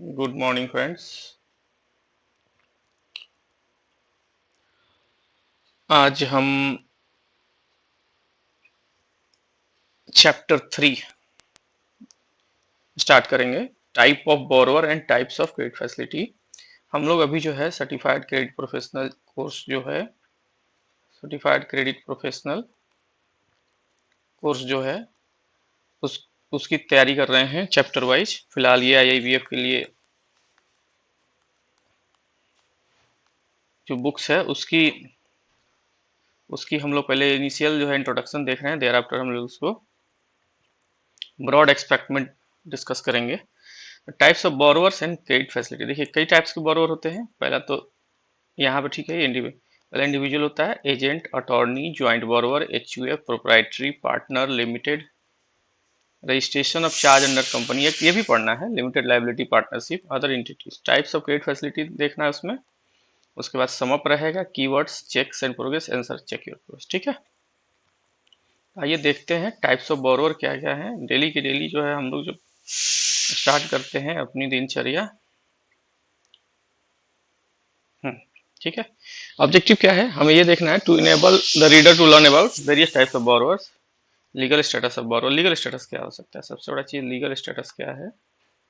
Good morning friends. आज हम chapter 3 start करेंगे। Type of borrower and types of credit facility. हम लोग अभी जो है सर्टिफाइड क्रेडिट प्रोफेशनल कोर्स जो है सर्टिफाइड क्रेडिट प्रोफेशनल कोर्स जो है उस उसकी तैयारी कर रहे हैं चैप्टर वाइज। फिलहाल ये आईआईबीएफ के लिए जो बुक्स है उसकी उसकी हम लोग पहले इनिशियल जो है इंट्रोडक्शन देख रहे हैं, देयर आफ्टर हम लोग उसको ब्रॉड एक्सपेक्ट में डिस्कस करेंगे। Types of borrowers and credit facility. देखिए कई टाइप्स के बोरोवर होते हैं। पहला तो यहाँ पे ठीक है, पहला इंडिविजुअल होता है, agent, attorney, joint borrower, HUF, proprietary, partner, limited, registration of charge under company, ये भी पढ़ना है, limited liability partnership, other entities. Types of credit facility देखना है उसमें। उसके बाद समअप रहेगा, keywords, checks and progress, answer check your progress. ठीक है, आइए देखते हैं टाइप्स ऑफ बोरोवर क्या क्या है। डेली की डेली जो है हम लोग जो स्टार्ट करते हैं अपनी दिनचर्या। हम्म, ठीक है। ऑब्जेक्टिव क्या है, हमें ये देखना है to enable the reader to learn about various types of borrowers. Legal status of borrower. Legal status क्या हो सकता है, सबसे बड़ा चीज लीगल स्टेटस क्या है।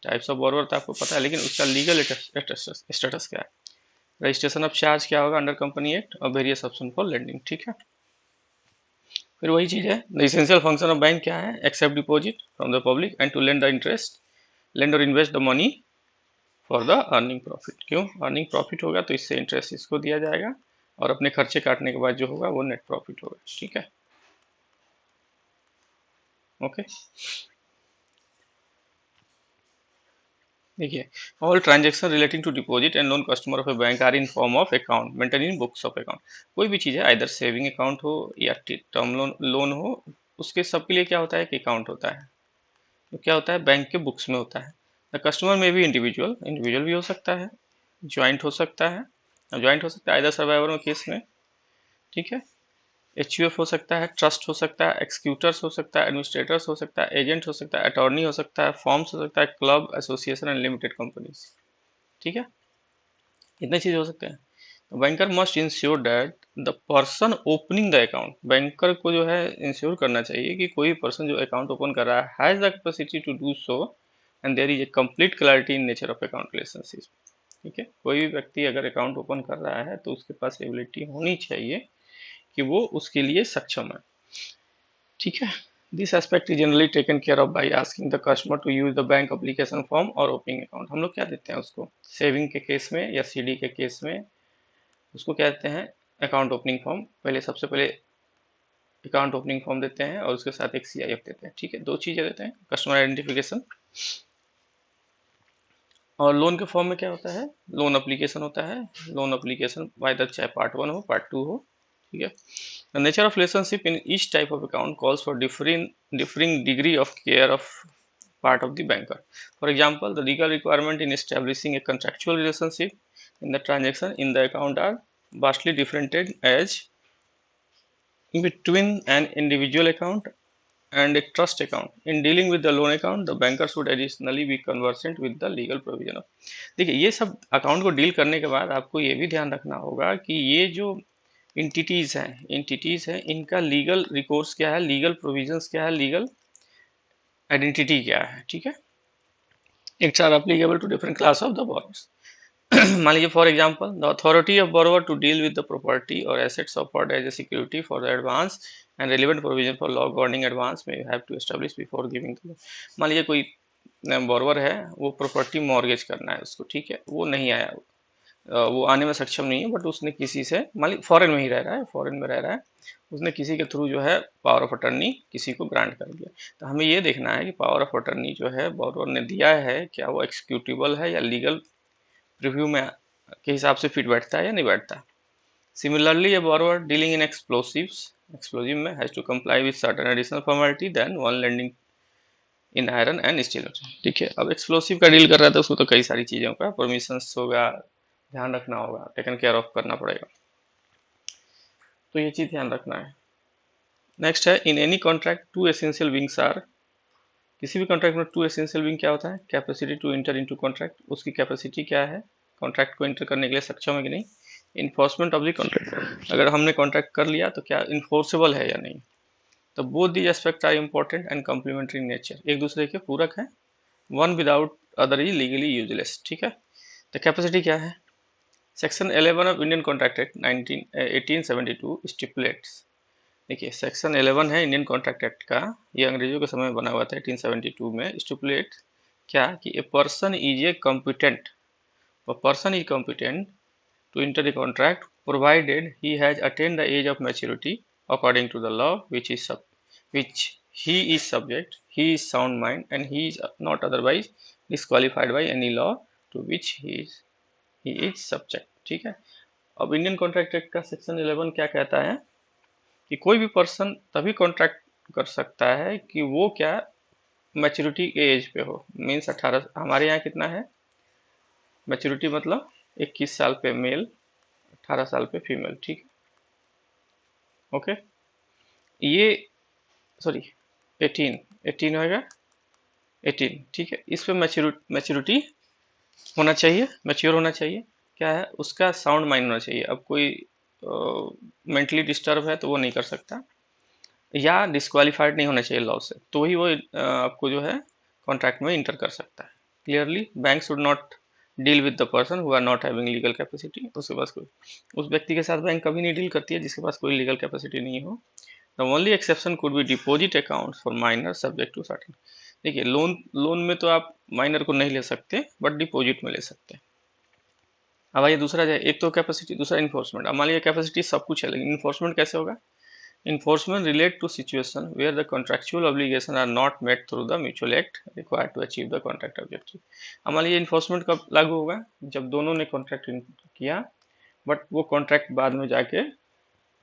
टाइप्स ऑफ बोरोवर तो आपको पता है, लेकिन उसका लीगल स्टेटस क्या है। रजिस्ट्रेशन ऑफ चार्ज क्या होगा अंडर कंपनी एक्ट, और वेरियस ऑप्शन फॉर लेंडिंग। ठीक है, फिर वही चीज है, the essential function of bank क्या है, accept deposit from the public and to lend the interest, lend और invest the money for the earning profit. क्यों, अर्निंग प्रॉफिट होगा तो इससे इंटरेस्ट इसको दिया जाएगा, और अपने खर्चे काटने के बाद जो होगा वो नेट प्रॉफिट होगा। ठीक है, ओके। देखिए, all transaction relating to deposit and loan customer of a bank are in form of account maintain in books of account. कोई भी चीज़ है, आइदर सेविंग अकाउंट हो या टर्म लोन हो, उसके सबके लिए क्या होता है, एक अकाउंट होता है। तो क्या होता है, बैंक के बुक्स में होता है। द कस्टमर में भी इंडिविजुअल इंडिविजुअल भी हो सकता है, ज्वाइंट हो सकता है, ज्वाइंट हो सकता है आइदर सर्वाइवर में केस में। ठीक है, एचयूएफ हो सकता है, ट्रस्ट हो सकता है, एक्सक्यूटर्स हो सकता है, एडमिनिस्ट्रेटर्स हो सकता है, एजेंट हो सकता है, अटॉर्नी हो सकता है, फॉर्म्स हो सकता है, club, association and limited companies. ठीक है, इतने चीज हो सकते हैं। तो banker must ensure that the person opening the account, banker को जो है इंश्योर करना चाहिए कि कोई पर्सन जो अकाउंट ओपन कर रहा है has the capacity to do so and there is a complete clarity in nature of account relationship. ठीक है, कोई भी व्यक्ति अगर अकाउंट ओपन कर रहा है तो उसके पास एबिलिटी होनी चाहिए कि वो उसके लिए सक्षम है। ठीक है, this aspect is generally taken care of by asking the customer to use the bank application form और ओपनिंग अकाउंट। हम लोग क्या देते हैं उसको, सेविंग के केस में या सीडी के केस में उसको क्या देते हैं, अकाउंट ओपनिंग फॉर्म। पहले सबसे पहले अकाउंट ओपनिंग फॉर्म देते हैं और उसके साथ एक सीआईएफ देते हैं। ठीक है, दो चीजें देते हैं, कस्टमर आइडेंटिफिकेशन। और लोन के फॉर्म में क्या होता है, लोन एप्लीकेशन होता है। लोन एप्लीकेशन बाय द चाहे पार्ट 1 हो पार्ट 2 हो। ठीक है, the nature of relationship in each type of account calls for differing degree of care of part of the banker. For example, the legal requirement in establishing a contractual relationship in the transaction in the account are vastly different as between an individual account and a trust account. In dealing with the loan account, the banker should additionally be conversant with the legal provision of। देखिए, ये सब account को deal करने के बाद आपको ये भी ध्यान रखना होगा कि ये जो इंटिटीज हैं इनका लीगल रिकोर्स क्या है, लीगल प्रोविजंस क्या है, लीगल आइडेंटिटी क्या है। ठीक है, it's are applicable to different class of the borrowers। मान लीजिए for example, the authority of borrower to deal with the property और assets offered as a security for the advance and relevant provision for law governing advance में you have to establish before giving the loan. मान लीजिए कोई borrower है, वो property mortgage करना है उसको। ठीक है, वो नहीं आया, वो आने में सक्षम नहीं है, बट उसने किसी से, मान लीजिए फॉरेन में ही रह रहा है, फॉरेन में रह रहा है, उसने किसी के थ्रू जो है पावर ऑफ अटर्नी किसी को ग्रांट कर दिया। तो हमें ये देखना है कि पावर ऑफ अटर्नी जो है बोरोवर ने दिया है, क्या वो एक्सिक्यूटिबल है या लीगल रिव्यू में के हिसाब से फिट बैठता है या नहीं बैठता। Similarly, a borrower dealing in explosive में has to comply with certain additional formality than one lending in iron and steel. ठीक है, अब एक्सप्लोसिव का डील कर रहा था उसको तो कई सारी चीज़ों का परमिशंस होगा, ध्यान रखना होगा, टेकन केयर ऑफ करना पड़ेगा। तो ये चीज़ ध्यान रखना है। नेक्स्ट है, in any contract two essential things are किसी भी कॉन्ट्रैक्ट में टू एसेंशियल बीइंग क्या होता है, capacity to enter into contract, उसकी कैपेसिटी क्या है कॉन्ट्रैक्ट को इंटर करने के लिए सक्षम है कि नहीं, इन्फोर्समेंट ऑफ द कॉन्ट्रैक्ट, अगर हमने कॉन्ट्रैक्ट कर लिया तो क्या इन्फोर्सेबल है या नहीं। तो both these aspect are important and complementary in nature, एक दूसरे के पूरक है, one without other is legally useless, ठीक है। तो कैपेसिटी क्या है, section 11 of Indian contract act 1872 stipulates, देखिए सेक्शन 11 है इंडियन कॉन्ट्रैक्ट एक्ट का, ये अंग्रेजों के समय में बना हुआ था 1872 में, स्टिपुलेट क्या कि a person is a competent, person is competent to enter the contract provided he has attained the age of maturity according to the law which he is subject, he is sound mind and he is not otherwise disqualified by any law to which he is subject, ठीक है। अब Indian contract act का section 11 क्या कहता है कि कोई भी पर्सन तभी कॉन्ट्रैक्ट कर सकता है कि वो क्या मैच्योरिटी के एज पे हो, मीन्स 18, हमारे यहाँ कितना है मैच्योरिटी, मतलब 21 साल पे मेल, 18 साल पे फीमेल, ठीक है। ओके, ये सॉरी 18 होएगा 18, ठीक है। इस पे मैच्योरिटी होना चाहिए, मैच्योर होना चाहिए, क्या है उसका साउंड माइंड होना चाहिए। अब कोई मेंटली डिस्टर्ब है तो वो नहीं कर सकता, या डिस्क्वालीफाइड नहीं होना चाहिए लॉ से, तो ही वो आपको जो है कॉन्ट्रैक्ट में इंटर कर सकता है। Clearly bank should not deal with the person who are not having legal capacity, उसके पास कोई, उस व्यक्ति के साथ बैंक कभी नहीं डील करती है जिसके पास कोई लीगल कैपेसिटी नहीं हो। The only exception could be deposit account for minor subject to certain, देखिए लोन में तो आप माइनर को नहीं ले सकते बट डिपॉजिट में ले सकते हैं। अब आइए दूसरा जाए, एक तो कैपेसिटी, दूसरा इन्फोर्समेंट। अब मान लीजिए कैपेसिटी सब कुछ है लेकिन इन्फोर्समेंट कैसे होगा, enforcement relate to situation where the contractual obligations are not met through the mutual act required to achieve the contract objective। अब मान लीजिए इन्फोर्समेंट कब लागू होगा, जब दोनों ने कॉन्ट्रैक्ट किया बट वो कॉन्ट्रैक्ट बाद में जाके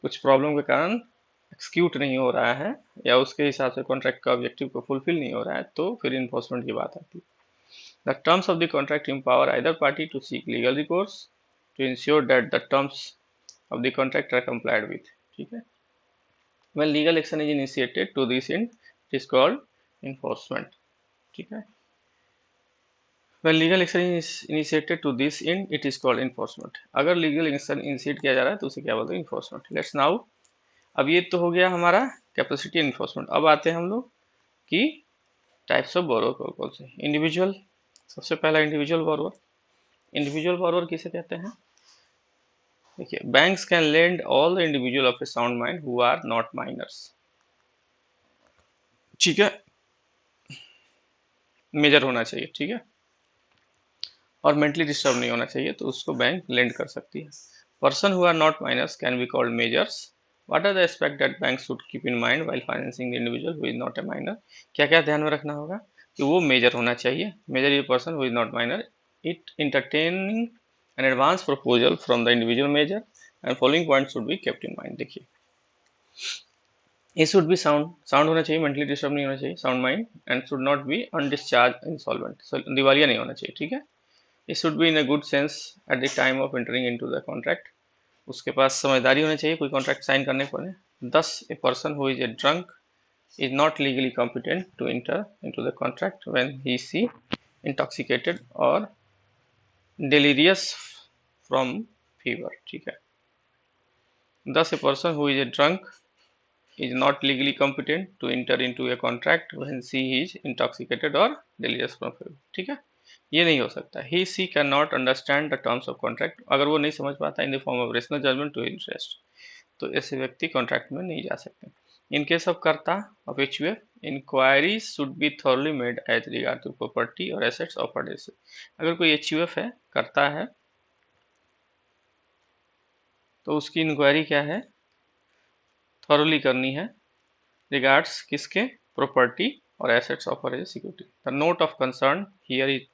कुछ प्रॉब्लम के कारण एक्सक्यूट नहीं हो रहा है या उसके हिसाब से कॉन्ट्रैक्ट का ऑब्जेक्टिव को फुलफिल नहीं हो रहा है, तो फिर इन्फोर्समेंट की बात आती है। The terms of the contract empower either party to seek legal recourse to ensure that the terms of the contract are complied with, ठीक है। when legal action is initiated to this end it is called enforcement, ठीक है। when legal action is initiated to this end it is called enforcement, अगर legal action initiate किया जा रहा है तो उसे क्या बोलते हैं enforcement। let's now, अब ये तो हो गया हमारा कैपेसिटी एनफोर्समेंट। अब आते हैं हम लोग कि टाइप्स ऑफ बोरोवर कौन कौन से। इंडिविजुअल, सबसे पहला इंडिविजुअल बोरोवर। इंडिविजुअल बोरोवर किसे कहते हैं, देखिए banks can lend all the individual of a sound mind who are not minors, ठीक है, मेजर होना चाहिए, ठीक है, और मेंटली डिस्टर्ब नहीं होना चाहिए, तो उसको बैंक लेंड कर सकती है। Person who are not minors can be called majors. What are the aspect that bank should keep in mind while financing the individual who is not a minor, क्या क्या ध्यान में रखना होगा कि वो मेजर होना चाहिए, मेजर ये person who is not minor, it entertaining an advance proposal from the individual major and following point should be kept in mind. देखिए ये शुड बी साउंड होना चाहिए, मेंटली डिस्टर्ब नहीं होना चाहिए, sound mind, and should not be undischarged insolvent, दिवालिया नहीं होना चाहिए, ठीक है। It should be in a good sense at the time of entering into the contract, उसके पास समझदारी होनी चाहिए कोई कॉन्ट्रैक्ट साइन करने पर। दस ए person who is a drunk is not legally competent to enter into the contract when he is intoxicated or delirious from fever, ठीक है। Thus a person who is a drunk is not legally competent to enter into a contract when she is intoxicated or delirious from fever, ठीक है। ये नहीं हो सकता, he she cannot understand the terms of contract, अगर वो नहीं समझ पाता in the form of rational judgment to interest, तो ऐसे व्यक्ति कॉन्ट्रैक्ट में नहीं जा सकते। In case of karta of HUF, inquiry should be thoroughly made as regard to property और एसेट्स ऑफर्ड। अगर कोई एचयूएफ है, करता है, तो उसकी इंक्वायरी क्या है, थॉरली करनी है, रिगार्ड्स किसके, प्रॉपर्टी और assets offer as security. The note of concern here is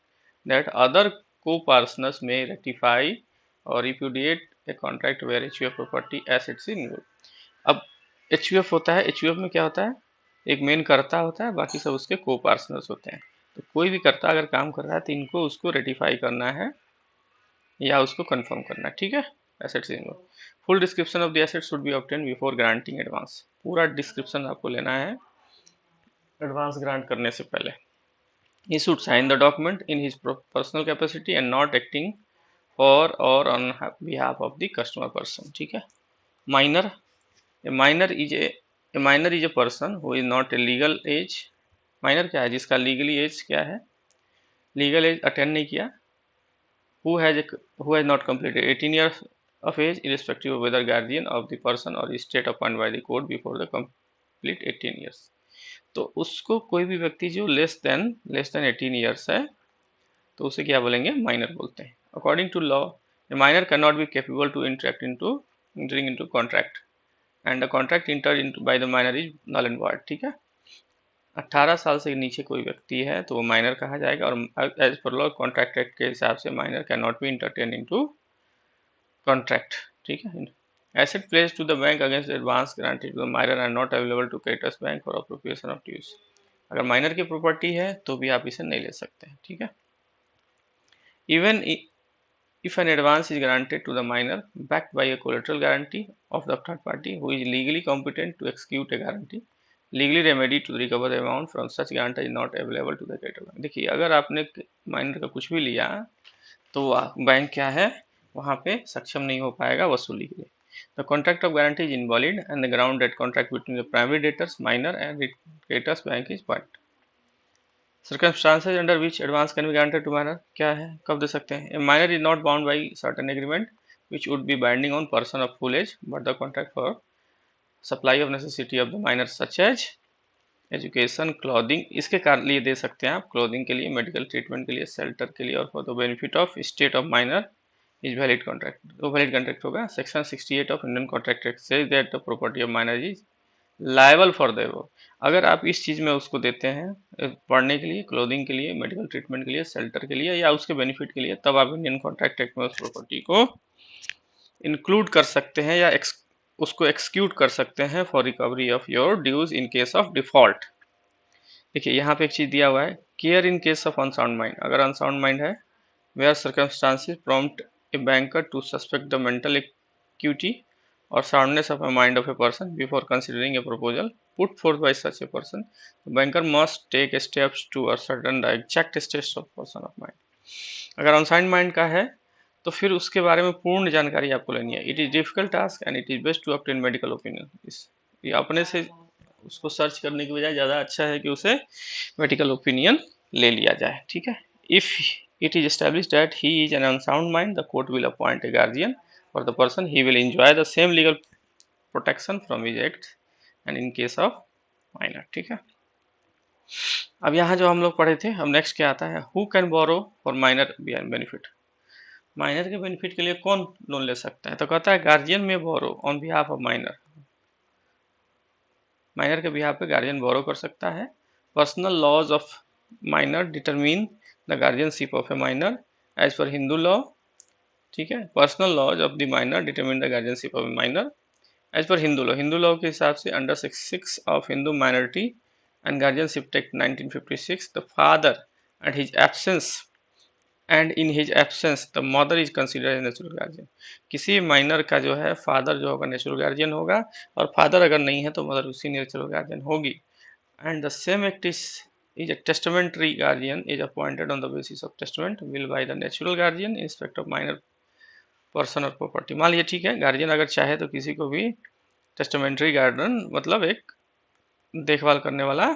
that other co-partners may ratify or repudiate a contract where HUF property assets is involved। अब HUF होता है, HUF में क्या होता है, एक मेन कर्ता होता है, बाकी सब उसके को पार्टनर्स होते हैं। तो कोई भी कर्ता अगर काम कर रहा है तो इनको उसको रेटिफाई करना है या उसको कंफर्म करना है, ठीक है। Assets involve, full description of the assets should be obtain before granting advance, पूरा डिस्क्रिप्शन आपको लेना है एडवांस ग्रांट करने से पहले। He should sign the document in his personal capacity and not acting for or on behalf of the customer person। ठीक है। minor, a minor is a minor is a person who is not a legal age। minor क्या है? जिसका legally age क्या है, legal age attend नहीं किया। who has not completed 18 years of age irrespective of whether guardian of the person or state appointed by the court before the complete 18 years। तो उसको कोई भी व्यक्ति जो लेस देन 18 ईयर्स है तो उसे क्या बोलेंगे, माइनर बोलते हैं। According to law a minor can not be capable to entering into contract and the contract enter into by the minor is null and void. ठीक है। 18 साल से नीचे कोई व्यक्ति है तो वो माइनर कहा जाएगा, और as per law contract act के हिसाब से minor can not be entertain into contract. ठीक है। Asset place to the bank against advance granted to the minor are not available to creditors bank for appropriation of dues. अगर minor की property है तो भी आप इसे नहीं ले सकते हैं। ठीक है। Even if an advance is granted to the minor backed by a collateral guarantee of the third party who is legally competent to execute a guarantee, legally remedy to recover the amount from such guarantor is not available to the creditor। देखिए अगर आपने minor का कुछ भी लिया तो bank क्या है, वहाँ पे सक्षम नहीं हो पाएगा वसूली के लिए। The contract of guarantee is invalid and the ground that contract between the primary debtors minor and creditors bank is void। Circumstances under which advance can be granted to minor क्या है, कब दे सकते हैं? A minor is not bound by certain agreement which would be binding on person of full age, but the contract for supply of necessity of the minor such as education, clothing, इसके लिए दे सकते हैं आप, clothing के लिए, medical treatment के लिए, shelter के लिए, और for the benefit of state of minor is valid contract. तो वैलिड कॉन्ट्रैक्ट होगा। Section 68 of Indian contract act says that the property of minor is liable for the above. अगर आप इस चीज़ में उसको देते हैं पढ़ने के लिए, क्लोथिंग के लिए, मेडिकल ट्रीटमेंट के लिए, शेल्टर के लिए या उसके बेनिफिट के लिए, तब आप इंडियन कॉन्ट्रैक्ट एक्ट में उस प्रॉपर्टी को इंक्लूड कर सकते हैं या उसको एक्सक्यूट कर सकते हैं for recovery of your dues in case of default. देखिए यहाँ पे एक चीज़ दिया हुआ है, care in case of unsound mind. अगर अनसाउंड माइंड है, where circumstances prompt a banker to suspect the mental acuity or soundness of a mind of a person before considering a proposal put forth by such a person, the banker must take steps to ascertain the exact state of person of mind। अगर unsigned mind का है तो फिर उसके बारे में पूर्ण जानकारी आपको लेनी है। It is difficult task and it is best to obtain medical opinion. ये अपने से उसको सर्च करने की बजाय ज़्यादा अच्छा है कि उसे मेडिकल ओपिनियन ले लिया जाए। ठीक है। If it is establish that he is an unsound mind, the court will appoint a guardian for the person, he will enjoy the same legal protection from his acts and in case of minor। ठीक है। अब यहाँ जो हम लोग पढ़े थे, अब नेक्स्ट क्या आता है, who can borrow for minor benefit। Minor के बेनिफिट के लिए कौन लोन ले सकता है, तो कहता है गार्जियन में borrow on behalf of minor. Minor के बिहाफ पे गार्जियन बोरो कर सकता है। Personal laws of minor determine the guardianship of a minor as per Hindu law. ठीक है। Personal laws of the minor determine the guardianship of minor as per Hindu law. Hindu law के हिसाब से under 6 of Hindu minority and guardianship act 1956 the father and in his absence the mother is considered natural guardian. किसी minor का जो है father जो होगा natural guardian होगा, और फादर अगर नहीं है तो मदर उसी नेचुरल गार्जियन होगी। And the same act is a testamentary guardian is appointed on the basis of testament will by the natural guardian in respect of minor person और property. मान लीजिए ठीक है, गार्जियन अगर चाहे तो किसी को भी टेस्टामेंट्री गार्डियन मतलब एक देखभाल करने वाला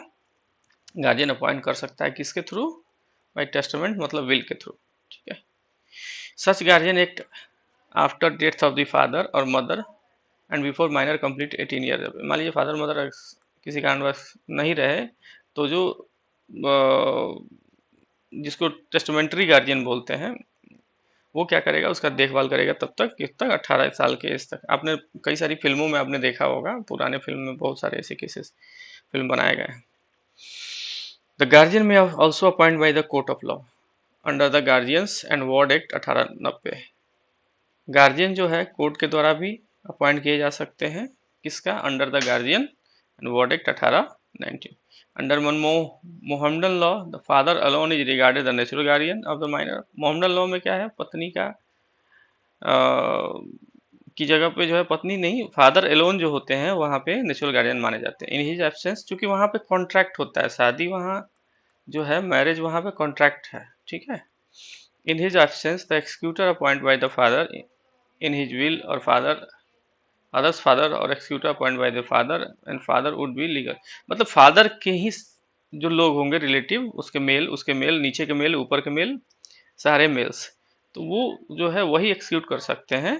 गार्जियन अपॉइंट कर सकता है। किसके थ्रू? बाय टेस्टामेंट मतलब विल के थ्रू। ठीक है। Such guardian act after death of the father और mother and before minor complete 18 year. मान लीजिए फादर मदर किसी कारणवश नहीं रहे तो जो जिसको टेस्टामेंट्री गार्जियन बोलते हैं वो क्या करेगा, उसका देखभाल करेगा तब तक किस तक, 18 साल के एज तक। आपने कई सारी फिल्मों में आपने देखा होगा, पुराने फिल्म में बहुत सारे ऐसे केसेस फिल्म बनाए गए हैं। The guardian may also appoint by the court of law under the guardians and ward act 1890। Guardian जो है कोर्ट के द्वारा भी अपॉइंट किए जा सकते हैं। किसका? Under the guardian and ward act 1890। Under Mohammedan law the father alone is regarded the natural guardian of the minor. Mohammedan law में क्या है, पत्नी का की जगह पे जो है पत्नी नहीं, फादर एलोन जो होते हैं वहाँ पे नेचुरल गार्डियन माने जाते हैं इन हिज एब्सेंस, क्योंकि वहाँ पे कॉन्ट्रैक्ट होता है, शादी वहाँ जो है, मैरिज वहाँ पे कॉन्ट्रैक्ट है, ठीक है। In his absence the executor appoint by the father in his will, और फादर्स फादर और executor appoint by the father and father would be legal. मतलब फादर के ही जो लोग होंगे रिलेटिव, उसके मेल, नीचे के मेल, ऊपर के मेल, सारे मेल्स, तो वो जो है वही एक्सिक्यूट कर सकते हैं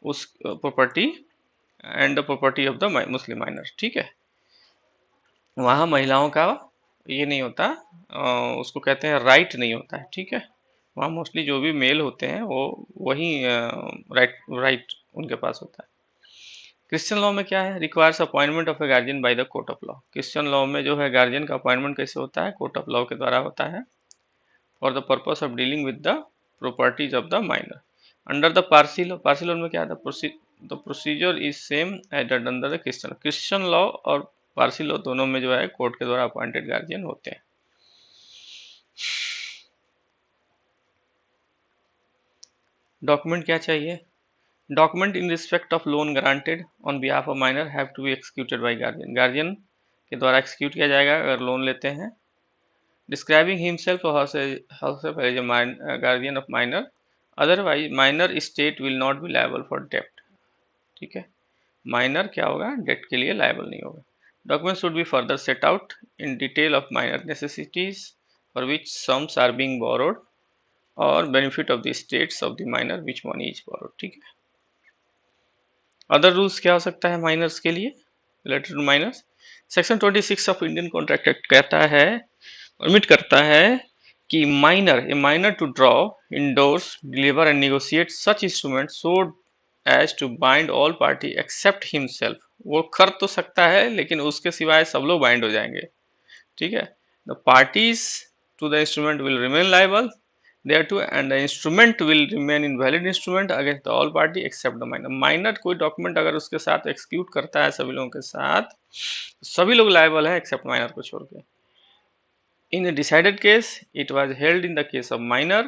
उस property and the property of the Muslim minor, ठीक है। वहाँ महिलाओं का ये नहीं होता, उसको कहते हैं राइट नहीं होता है, ठीक है। वहाँ मोस्टली जो भी मेल होते हैं वो वही राइट राइट उनके पास होता है। क्रिश्चियन लॉ में क्या है, requires appointment of a guardian bye the court of law. Christian law में जो है गार्जियन का अपॉइंटमेंट कैसे होता है, कोर्ट ऑफ लॉ के द्वारा होता है, for the purpose of dealing with the properties of the minor. Under the Parsi law, Parsi law में क्या था, the procedure is same as under the Christian law और पारसी लॉ दोनों में जो है कोर्ट के द्वारा अपॉइंटेड गार्जियन होते हैं। डॉक्यूमेंट क्या चाहिए, document in respect of loan granted on behalf of minor have to be executed by guardian, guardian के द्वारा एक्सिक्यूट किया जाएगा अगर लोन लेते हैं। डिस्क्राइबिंग हिमसेल्फ और herself as a guardian of minor, otherwise minor state will not be liable for डेप्ट, ठीक है। माइनर क्या होगा, डेट के लिए लायबल नहीं होगा। Document should be further set out in detail of minor necessities for which sums are being borrowed और benefit of the states of the minor which money is borrowed, ठीक है। Other rules क्या हो सकता है minors के लिए, related to minors, section 26 of Indian contract act कहता है, परमिट करता है कि minor to draw, endorse, deliver and negotiate such instrument so as to bind all party except himself. वो कर तो सकता है लेकिन उसके सिवाय सब लोग बाइंड हो जाएंगे, ठीक है। The parties to the instrument will remain liable thereto and the instrument will remain invalid instrument against all party except the minor। Minor कोई डॉक्यूमेंट अगर उसके साथ एक्सिक्यूट करता है सभी लोगों के साथ, सभी लोग लायबल है एक्सेप्ट माइनर को छोड़ के। इन a decided case it was held in the case of minor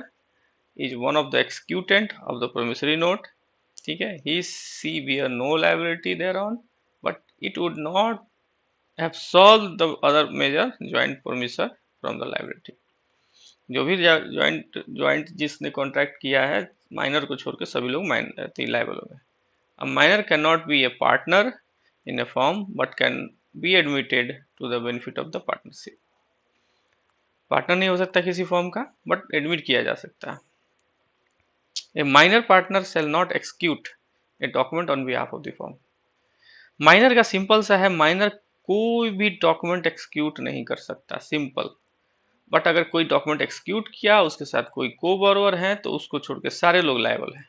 is one of the executant of the promissory note, ठीक है, he she bear no liability thereon but it would not have solved the other major joint promisor from the liability। जो भी joint जिसने contract किया है minor को छोड़ के सभी लोग लायबल हो गए। अब minor can not be a partner in a firm but can be admitted to the benefit of the partnership. Partner नहीं हो सकता किसी फॉर्म का बट एडमिट किया जा सकता है। ए minor partner shall not execute a document on behalf of the form. Minor का सिंपल सा है, माइनर कोई भी डॉक्यूमेंट एक्सिक्यूट नहीं कर सकता, सिंपल। बट अगर कोई डॉक्यूमेंट एक्सिक्यूट किया उसके साथ कोई को बोरोवर है तो उसको छोड़ के सारे लोग लायबल हैं।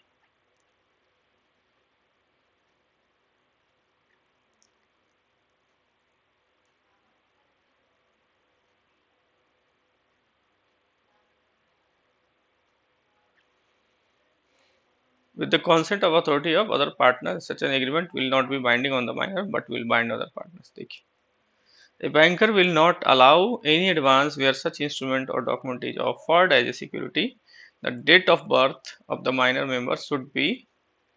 With the consent of authority of other partners, such an agreement will not be binding on the minor but will bind other partners। देखिए, a banker will not allow any advance where such instrument or document is offered as a security। The date of birth of the minor member should be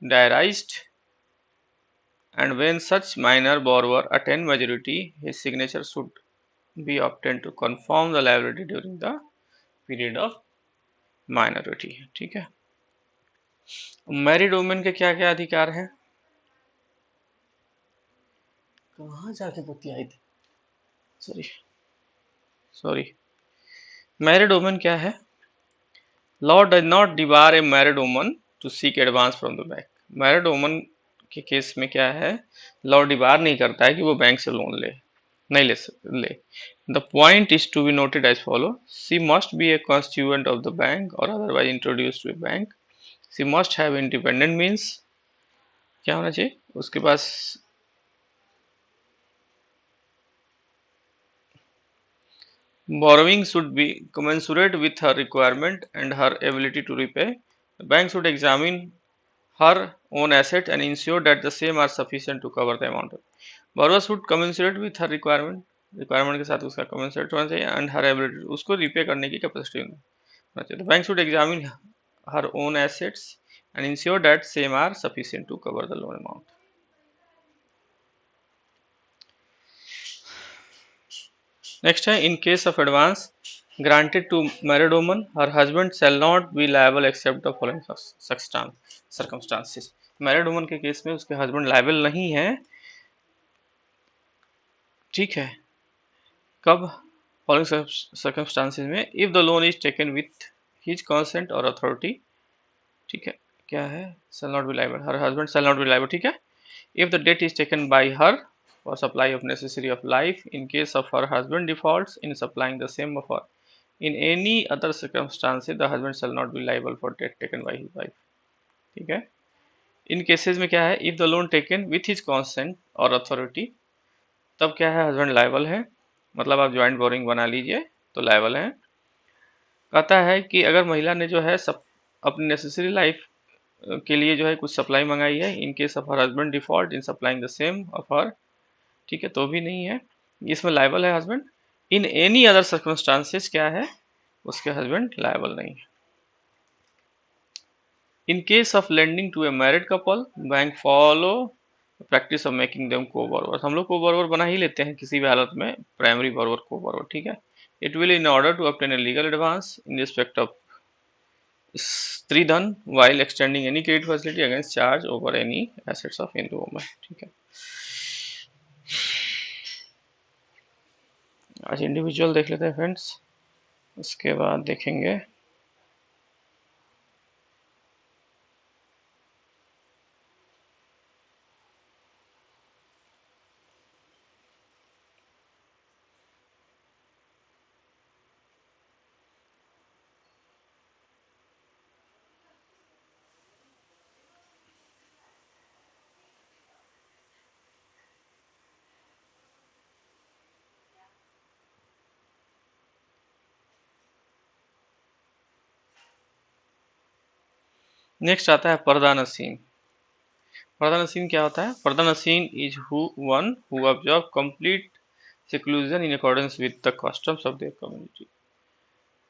diarized, and when such minor borrower attain majority, his signature should be obtained to confirm the liability during the period of minority, ठीक है। Married women के क्या क्या अधिकार हैं, कहाँ जाके बतियाई थी, सॉरी मैरिड वुमेन क्या है, law does not debar a married woman to seek advance from the bank. Married woman के केस में क्या है, लॉ डिबार नहीं करता है कि वो बैंक से लोन ले, नहीं ले। The point is to be noted as follow, she must be a constituent of the bank और otherwise introduce to a bank. She must have independent means, क्या होना चाहिए उसके पास, borrowing should be commensurate with her requirement and her ability to repay। The bank should examine her own asset and ensure that the same are sufficient to cover the amount। borrower should commensurate with her requirement के साथ उसका commensurate होना चाहिए and her ability, उसको repay करने की capacity होना चाहिए। The bank should examine her own assets and ensure that same are sufficient to cover the loan amount. Next है, in case of advance granted to married woman, her husband shall not be liable except the following circumstances. Married woman के case में उसके husband liable नहीं है, ठीक है, कब? Following circumstances में, if the loan is taken with his consent और अथॉरिटी, ठीक है, क्या है, shall not be liable, her husband shall not be liable, ठीक है, if the debt is taken by her for supply of necessary of life, in case of her husband defaults in supplying the same of her, in any other circumstances the husband shall not be liable for debt taken by his wife, ठीक है। इन cases में क्या है, if the loan taken with his consent और authority, तब क्या है, husband liable है, मतलब आप ज्वाइंट बोरिंग बना लीजिए तो लायबल है। कहता है कि अगर महिला ने जो है सब अपनी नेसेसरी लाइफ के लिए जो है कुछ सप्लाई मंगाई है, in case of her husband default in supplying the same of her, ठीक है, तो भी नहीं है, इसमें लायबल है husband. In any other circumstances क्या है, उसके हस्बैंड लायबल नहीं है। In case of lending to a married couple, bank follow practice of making them को बोरोवर, हम लोग को बोरोवर बना ही लेते हैं किसी भी हालत में, प्राइमरी बोरोवर को बोरोवर, ठीक है। It will in order to obtain a legal advance in respect of stridhan while extending any credit facility against charge over any assets of Hindu woman, ठीक है। आज इंडिविजुअल देख लेते हैं फ्रेंड्स, उसके बाद देखेंगे नेक्स्ट आता है पर्दा नसीन। पर्दा नसीन क्या होता है, pardanashin is one who observe complete seclusion in accordance with the customs of their community।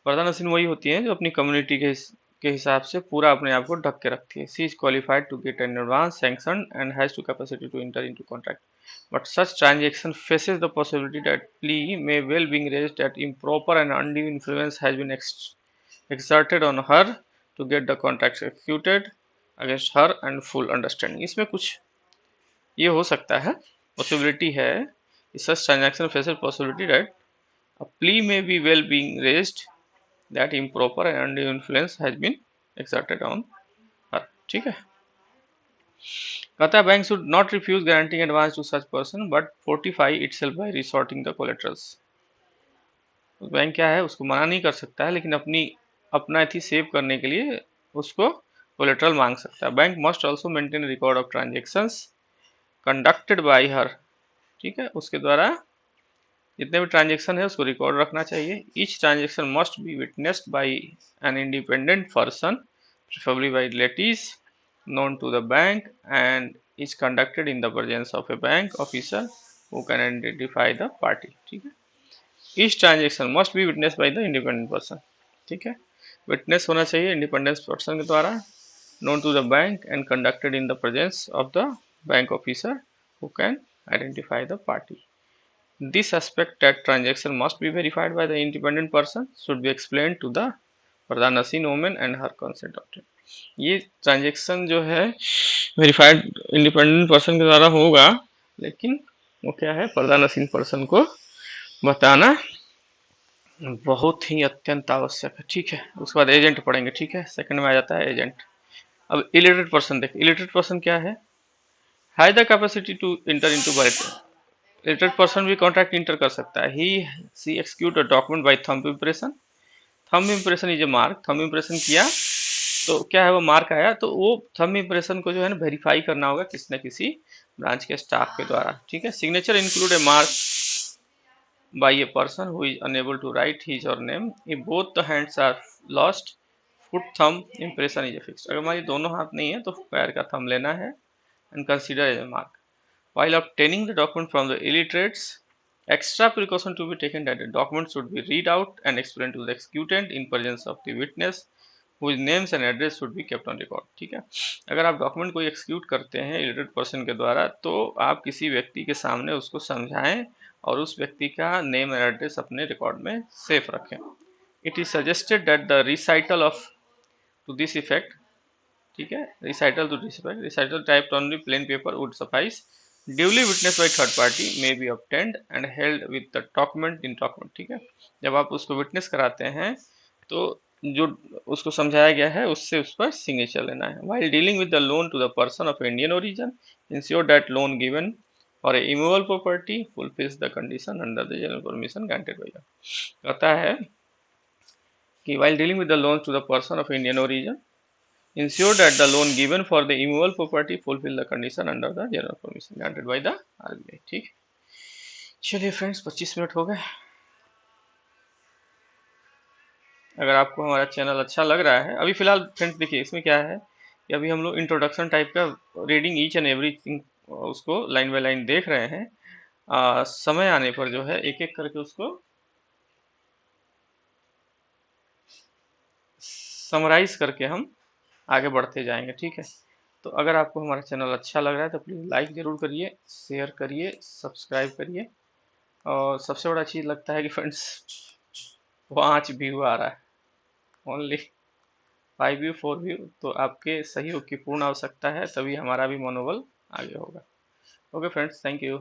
पर्दा नसीन वही होती है जो अपनी कम्युनिटी के हिसाब से पूरा अपने आप को ढक के रखती है। She is qualified to get an advance sanction and has to capacity to enter into contract, but such transaction faces the possibility that plea may well be raised that improper and undue influence has been exerted on her to get the contract executed against her and full understanding। इसमें कुछ ये हो सकता है, possibility है, such transaction faces possibility that a plea may be well being raised that improper and undue influence has been exerted on her, ठीक है। कहता है bank should not refuse granting advance to such person but fortify itself by resorting the collaterals. Bank क्या है, उसको मना नहीं कर सकता है, लेकिन अपना एथी सेव करने के लिए उसको कोलेटरल मांग सकता है। Bank must also maintain record of transactions conducted by हर, ठीक है, उसके द्वारा जितने भी ट्रांजेक्शन है उसको रिकॉर्ड रखना चाहिए। Each transaction must be witnessed by an independent person preferably by relatives known to the bank and is conducted in the presence of a bank officer who can identify the party, ठीक है। each transaction must be witnessed by the independent person, ठीक है, witness होना चाहिए independent person के द्वारा, known to the bank and conducted in the presence of the bank officer who can identify the party। this aspect that transaction must be verified by the independent person should be explained to the pardanashin women and her consent obtain. ये transaction जो है verified independent person के द्वारा होगा, लेकिन वो क्या है, प्रधानसीन पर्सन को बताना बहुत ही अत्यंत आवश्यक है, ठीक है। उसके बाद एजेंट पढ़ेंगे, ठीक है, सेकंड में आ जाता है एजेंट। अब इलिटरेट पर्सन देख, इलिटरेट पर्सन क्या है, has the capacity to enter into by, illiterate person भी कॉन्ट्रैक्ट इंटर कर सकता है। He she execute a document by thumb impression. Thumb impression is a mark, thumb impression किया तो क्या है, वो मार्क आया, तो वो थंब इंप्रेशन को जो है ना वेरीफाई करना होगा किसी न किसी ब्रांच के स्टाफ के द्वारा, ठीक है। Signature include a mark by a person who is unable to write his और name if both the hands are lost foot thumb impression is fixed. अगर हमारी दोनों हाथ नहीं है तो पैर का थंब लेना है and consider as a mark. While obtaining the document from the illiterates, extra precaution to be taken that the document should be read out and explained to the executant in presence of the witness whose names and address should be kept on record. ठीक है, अगर आप document को execute करते हैं illiterate person के द्वारा तो आप किसी व्यक्ति के सामने उसको समझाएं और उस व्यक्ति का नेम एंड एड्रेस अपने रिकॉर्ड में सेफ रखें। It is suggested that the recital of to this effect, ठीक है, recital to this effect, recital typed on the plain paper would suffice, duly witness by third party may be obtained and held with the document in document. ठीक है, जब आप उसको witness कराते हैं तो जो उसको समझाया गया है उससे उस पर सिग्नेचर लेना है। While dealing with the loan to the person of Indian origin ensure that loan given और a immovable property fulfills the condition under the general permission granted by the. कहता है कि while dealing with the loan to the person of Indian origin ensure that the loan given for the immovable property fulfill the condition under the general permission granted by the RBI। ठीक, चलिए friends 25 minute हो गए। अगर आपको हमारा channel अच्छा लग रहा है, अभी फिलहाल फ्रेंड्स देखिए इसमें क्या है कि अभी हम लोग इंट्रोडक्शन टाइप का रीडिंग ईच एंड एवरीथिंग उसको लाइन बाय लाइन देख रहे हैं। समय आने पर जो है एक एक करके उसको समराइज करके हम आगे बढ़ते जाएंगे। ठीक है, तो अगर आपको हमारा चैनल अच्छा लग रहा है तो प्लीज़ लाइक ज़रूर करिए, शेयर करिए, सब्सक्राइब करिए। और सबसे बड़ा चीज़ लगता है कि फ्रेंड्स 5 व्यू आ रहा है, ओनली 5 व्यू 4 व्यू, तो आपके सहयोग की पूर्ण आवश्यकता है, तभी हमारा भी मनोबल आगे होगा। Okay friends, thank you.